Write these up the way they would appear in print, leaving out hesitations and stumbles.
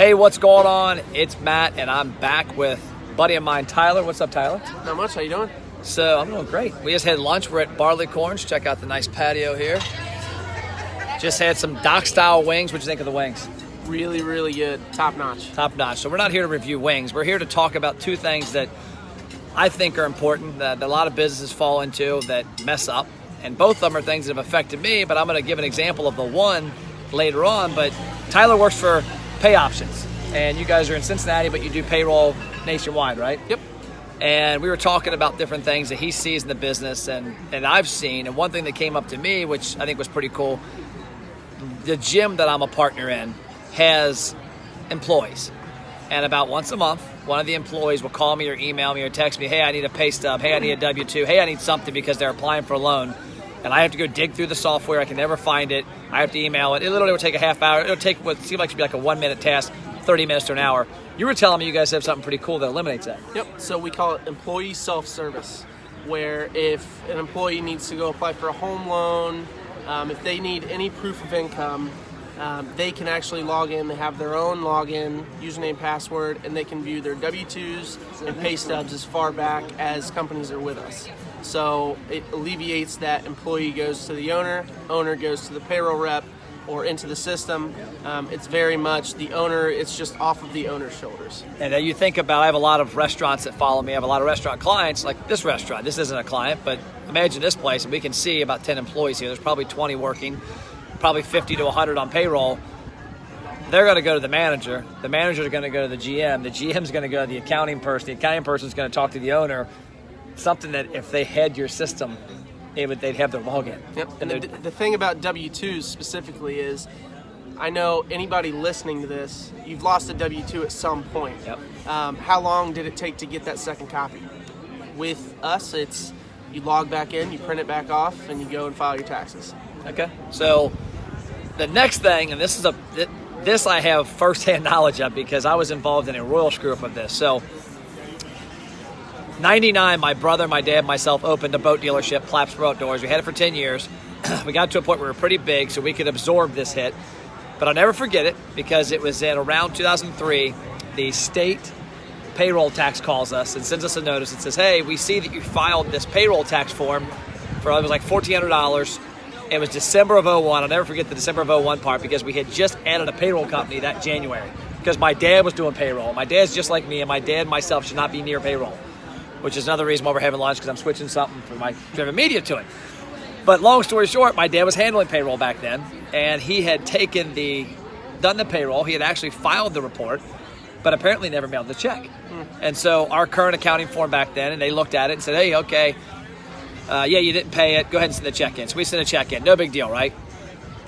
Hey, what's going on? It's Matt, and I'm back with a buddy of mine, Tyler. What's up, Tyler? Not much. How you doing? So I'm doing great. We just had lunch. We're at Barleycorns. Check out the nice patio here. Just had some dock-style wings. What'd you think of the wings? Really, really good. Top notch. Top notch. So we're not here to review wings. We're here to talk about two things that I think are important that a lot of businesses fall into that mess up. And both of them are things that have affected me, but I'm going to give an example of the one later on. But Tyler works for Pay Options, and you guys are in Cincinnati, but you do payroll nationwide, right? Yep. And we were talking about different things that he sees in the business and I've seen. And one thing that came up to me, which I think was pretty cool, the gym that I'm a partner in has employees. And about once a month, one of the employees will call me or email me or text me, hey, I need a pay stub. Hey, I need a W-2. Hey, I need something because they're applying for a loan. And I have to go dig through the software. I can never find it. I have to email it. It literally will take a half hour. It'll take what seems like to be like a 1 minute task, 30 minutes to an hour. You were telling me you guys have something pretty cool that eliminates that. Yep. So we call it employee self-service, where if an employee needs to go apply for a home loan, if they need any proof of income, they can actually log in. They have their own login, username, password, and they can view their W-2s and pay stubs as far back as companies are with us. So it alleviates that employee goes to the owner goes to the payroll rep or into the system. It's very much the owner, it's just off of the owner's shoulders. And you think about, I have a lot of restaurants that follow me. I have a lot of restaurant clients, like this restaurant. This isn't a client, but imagine this place, and we can see about 10 employees here. There's probably 20 working, probably 50 to 100 on payroll. They're going to go to the manager. The manager's going to go to the GM. The GM's going to go to the accounting person. The accounting person's going to talk to the owner. Something that if they had your system, they'd have their login. Yep. And the thing about W-2s specifically is, I know anybody listening to this, you've lost a W-2 at some point. Yep. How long did it take to get that second copy? With us, it's you log back in, you print it back off, and you go and file your taxes. Okay. So the next thing, and this I have firsthand knowledge of because I was involved in a royal screw-up of this. So 99, my brother, my dad, myself opened a boat dealership, Plattsburgh Outdoors. We had it for 10 years. We got to a point where we were pretty big, so we could absorb this hit. But I'll never forget it because it was in around 2003. The state payroll tax calls us and sends us a notice and says, hey, we see that you filed this payroll tax form for, it was like $1,400. It was December of 01. I'll never forget the December of 01 part because we had just added a payroll company that January because my dad was doing payroll. My dad's just like me, and my dad and myself should not be near payroll, which is another reason why we're having lunch because I'm switching something for my driven media to it. But long story short, my dad was handling payroll back then, and he had done the payroll. He had actually filed the report, but apparently never mailed the check. And so our current accounting form back then, and they looked at it and said, hey, okay, yeah, you didn't pay it. Go ahead and send the check in. So we sent a check in. No big deal, right?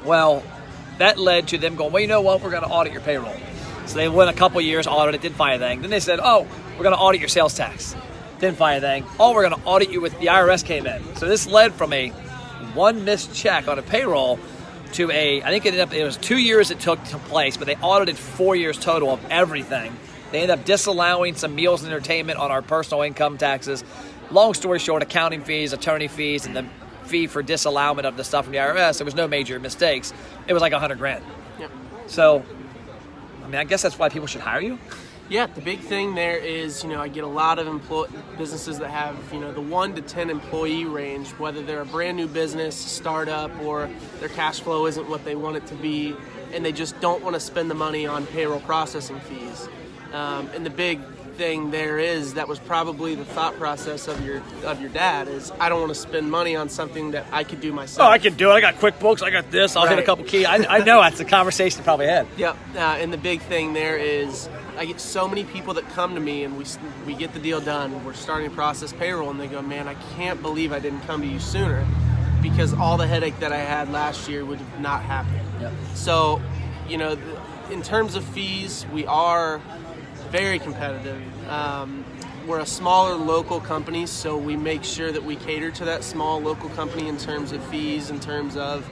Well, that led to them going, well, you know what? We're going to audit your payroll. So they went a couple years, audited, didn't find anything. Then they said, oh, we're going to audit your sales tax. Didn't find anything. Oh, we're going to audit you with the IRS came in. So this led from a one missed check on a payroll to I think it was 2 years it took to place, but they audited 4 years total of everything. They ended up disallowing some meals and entertainment on our personal income taxes. Long story short, accounting fees, attorney fees, and the fee for disallowment of the stuff from the IRS, there was no major mistakes. It was like $100,000. Yep. So, I mean, I guess that's why people should hire you. Yeah, the big thing there is, I get a lot of businesses that have, the 1 to 10 employee range, whether they're a brand new business, startup, or their cash flow isn't what they want it to be, and they just don't want to spend the money on payroll processing fees. And the big thing there is that was probably the thought process of your dad is I don't want to spend money on something that I could do myself. Oh, I can do it. I got QuickBooks. I got this. I'll hit a couple keys. I know that's a conversation you probably had. Yep. And the big thing there is I get so many people that come to me and we get the deal done. We're starting to process payroll and they go, man, I can't believe I didn't come to you sooner because all the headache that I had last year would have not happened. Yep. So, in terms of fees, we are very competitive. We're a smaller local company, so we make sure that we cater to that small local company in terms of fees, in terms of,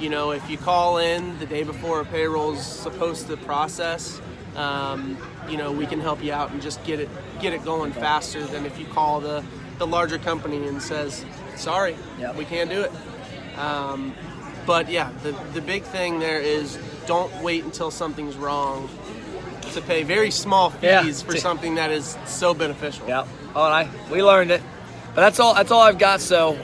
if you call in the day before a payroll's supposed to process, we can help you out and just get it going faster than if you call the larger company and says, sorry, we can't do it. But yeah, the big thing there is don't wait until something's wrong to pay very small Yeah. fees for something that is so beneficial. Yeah. Oh, and we learned it. But that's all I've got. So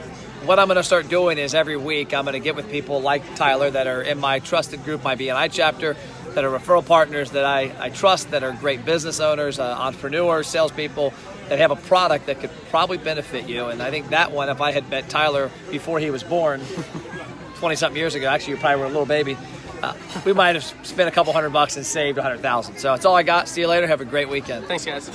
what I'm going to start doing is every week I'm going to get with people like Tyler that are in my trusted group, my BNI chapter, that are referral partners that I trust, that are great business owners, entrepreneurs, salespeople, that have a product that could probably benefit you. And I think that one, if I had met Tyler before he was born, 20-something years ago, actually you probably were a little baby, we might have spent a couple $100 and saved $100,000. So that's all I got. See you later. Have a great weekend. Thanks, guys.